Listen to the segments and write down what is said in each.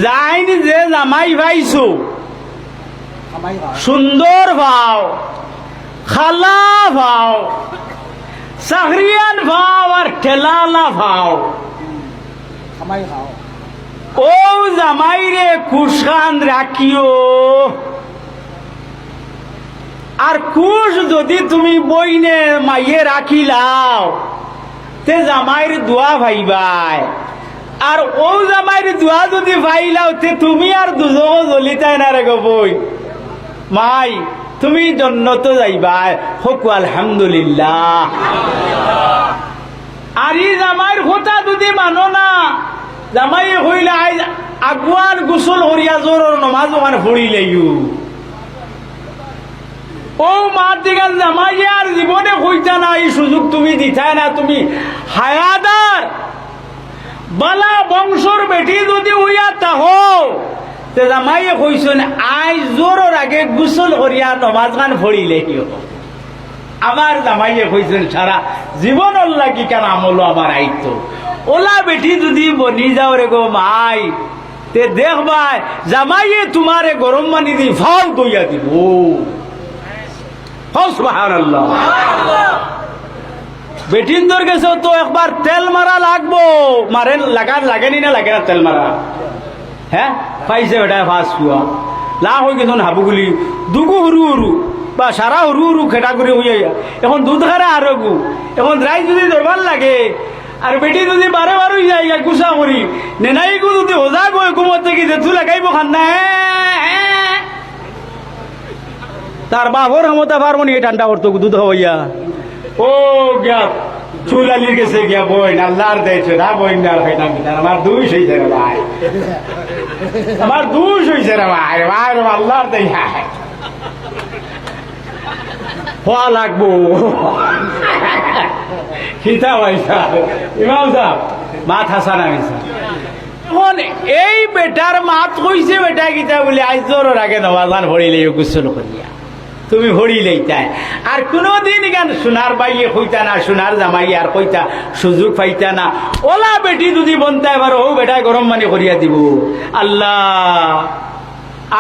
যাইন যে জামাই পাইছো সুন্দর ভাও, খালা ভাও, চাকরিয়ান ভাও আর ঠেলালা ভাও, ও জামাইরে কুশখান রাখিও। আর কুশ যদি তুমি বইনে মাইয়ে রাখিলাও তে জামাইর দোয়া ভাইবাই। আর ও জামাইর দোয়া যদি ভাইলাও তে তুমি আর দুজো জ্বলিতাই না রে গো বই। মাই তুমি জন্নত যাইবাই, হকু আলহামদুলিল্লাহ। আর ই জামাইর কথা যদি মানো না, জামাই হইলে আজ আগুয়ান গোসল করিয়া জোরর নমাজ ওখানে পড়িলেইও। ও মা দিগান জামাই আর জীবনে কইতা না, এই সুযোগ তুমি দিতাই না। তুমি হায়াদার বালা বংশর বেটি যদি হইয়া তাহো তে জামাই কইছেন আই জোরর আগে গোসল করিয়া নমাজ গান পড়িলেইও। আমার জামাইয়ে কইছেন সারা জীবন লাগি কেন আমল আমার আইতো। ওলা বেটি যদি বনি যাও রে গো মাই, তে দেখবাই জামাইয়ে তোমারে গরম পানি দি ফাও দইয়া দিব। সুবহানাল্লাহ। বেটিন্দর গেছে তো একবার তেল মারা লাগবো। মারেন লাগেনি না লাগে না তেল মারা? হ্যাঁ পাইছে বেটা ফাঁস কুয়া লা হয়ে গেছ হাবুগুলি দুগু হরু হরু বা সারা হরু হরু খেটা করে হইয়া এখন দুধ খারে আরো গু। এখন রাই যদি দরবার লাগে আর বেটি যদি বারে বার হয়ে যায় গুসা করি নেনাই গু যদি ওজা গো ঘুমত থেকে যে তুই লাগাইব খান না তার বাপর ক্ষমতা পারবো নি ঠান্ডা করতো দুধ হইয়া। ও গিয়া চুল আলি গেছে গিয়া বই আল্লাহর দেয়ছে না বই না খাইতাম আমার দুই হয়েছে রে ভাই, আমার দুই হয়েছে রে ভাই। ভাই আল্লাহর দেয় হওয়া লাগবো। খিতা পয়সা ইমাম সাহেব মাত হাসান আমিসা। এখন এই বেটার মাত কইছে বেটা গীতা বলে আজ জোর আগে নমাজান ভরিলে গোসল করিয়া তুমি ভরিলেই তাই। আর কোনদিন গান সোনার বাইয়ে কইতা না, সোনার জামাই আর কইতা সুযোগ পাইতা না। ওলা বেটি যদি বনতে পারো ও বেটায় গরম পানি করিয়া দিব। আল্লাহ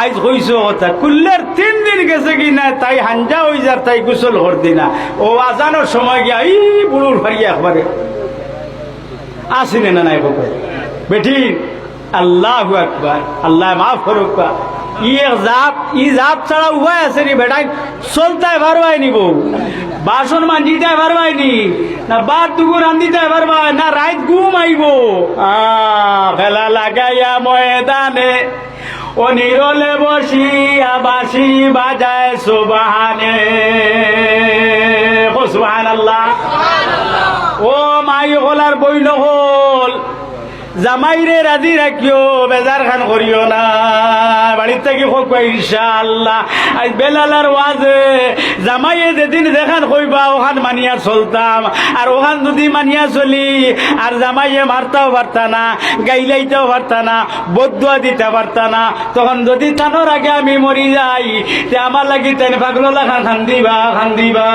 আজ কইস কথা কুল্লের 3 দিন গেছে কি না তাই হাঞ্জা হয়ে যার তাই গোসল করদি না। ও আজানোর সময় গিয়া এই বুড়ুর ফারিয়া একবারে আসিনে না নাই বেটি। আল্লাহু আকবার, আল্লাহ মাফ করুক। ই জাপ ছাড়া উপায় আছে নি বেটাই? চলতে পারবাই নি বউ, বাসন মাঞ্জিতে পারবাই নি না, বাদ দুগু রান্ধিতে পারবাই না, রাত ঘুম আইব। ফেলা লাগাইয়া ময়দানে ও নিরলে বসিয়া বাঁশি বাজায় সুবহানে। সুবহানাল্লাহ। ও মাই হলার বইল হল জামাইরে রাজি রাখিও, বেজার খান করিও না। বাড়ির থেকে হোক ইনশাআল্লাহ। আজ বেলালার ওয়াজে জামাইয়ে যেদিন দেখান কইবা ওখান মানিয়া চলতাম। আর ওখান যদি মানিয়া চলি আর জামাইয়ে মারতেও পারতা না, গাইলাইতেও পারতা না, বদুয়া দিতে পারতা না। তখন যদি তানোর আগে আমি মরি যাই তে আমার লাগি তেন পাগলা খান খান্দিবা খান্দিবা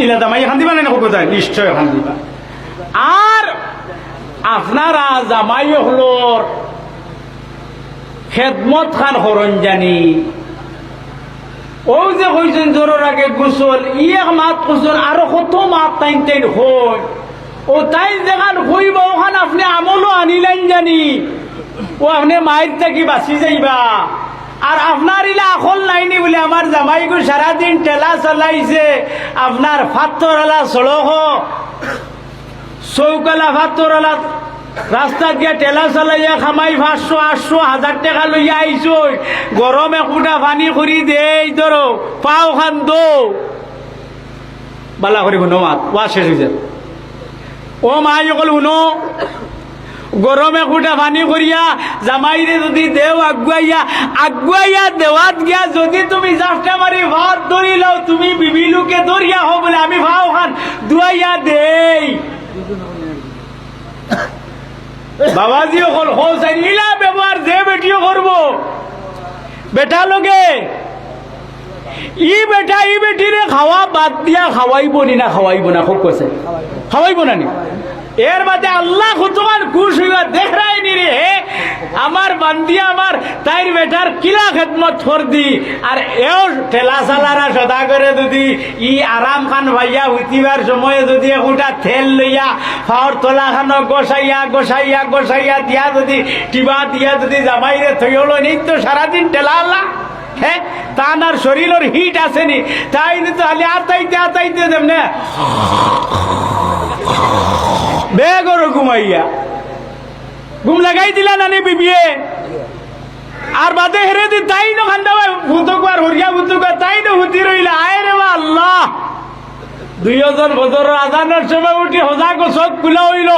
ইলা জামাইয়ে খান্দিবা না হোক যায় নিশ্চয় খান্দিবা। আর আপনারা জামাই হলোর খেদমত খান হরণ জানি। ও যে কইছেন জোরের আগে গোসল ই এক মাত গোসল আরো কত মাত টাইম টাইম হয়। ও তাই যেখান হইব ওখান আপনি আমলও আনিলেন জানি। ও আপনি মায়ের থাকি বাঁচি যাইবা। আর আপনার ইলা আখল নাইনি বলে আমার জামাইগু সারাদিন টেলা চালাইছে। আপনার ফাত্তরালা সড়ক চৌকালা ফাত্তরালা রাস্তা দিয়া টেলা চালাইয়া খামাই 500-800-1000 টাকা লইয়া আইছো। গরম একুটা পানি করি দেই ধরো পাও খান দো বালা করিব নমাত ওয়া শেষ হয়ে যাবে। ও মাই অকল শুনো, গরম একুটা পানি করিয়া জামাইরে যদি দেও আগুয়াইয়া দেওয়াত গিয়া যদি তুমি জাফটা মারি ভাত ধরি লও তুমি বিবিলুকে ধরিয়া হো বলে আমি ভাও খান দুয়াইয়া দেই। বাবাজি অকল হোসাই নীলা ব্যবহার যে বেটিও করবো বেটা লগে ই বেটা ই বেটিরে খাওয়া বাদ দিয়া খাওয়াইব নি না খাওয়াইব না খুব কছে খাওয়াইব না নি? এর বাদে আল্লাহ তোমার খুশ হইবা দেখ রায়নি রে আমার বান্দি আমার তাইর বেটার কিলা খেদমত করদি আর এও ঠেলা চালারা সদা করে যদি ই আরাম খান ভাইয়া উঠিবার সময়ে যদি একটা তেল লইয়া ফাওয়ার তলা খান গোসাইয়া গোসাইয়া গোসাইয়া দিয়া যদি টিবা দিয়া যদি জামাইরে থই হলো নি তো সারাদিন ঠেলা আল্লাহ হ্যাঁ তার শরীরের হিট আসেনি তাই তো খালি আতাইতে দেমনে বেগর ঘুমাইয়া ঘুম লাগাই দিলা নানি বিবিয়ে আর বাদে হেরে দি তাই ন খান্দা ভূতক আর হরিয়া ভূতক তাই ন হুতি রইলা আয় রে আল্লাহ 2000 বছর আজানের সময় উঠি হজা চোখ খুলা হইল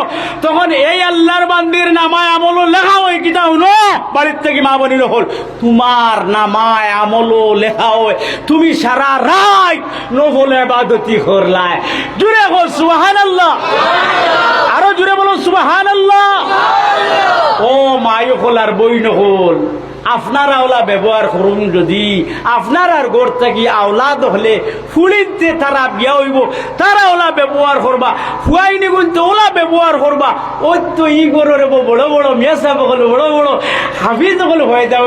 তখন এই আল্লাহর বান্দির নামায় আমলো লেখা হয় কিতা শুনো বাড়ির থেকে মা বনিল হল তোমার নামায় আমলো লেখা হয় তুমি সারা রাত নফল ইবাদতি করলায় জুড়ে বল সুবহানাল্লাহ আরো জুড়ে বলো সুবহানাল্লাহ ও মায়ো হলার বইন হল আপনারা ওলা ব্যবহার করুন যদি আপনার আর গোড় থাকি আওলাদ হলে ফুলিতে তারা বিয়া হইব তারা ওলা ব্যবহার করবা ফুয়াইনি কিন্তু ওলা ব্যবহার করবা ওই তো ই গরু বড় বড় মেসা বড় বড় হাফিজ হলে হয়ে যাও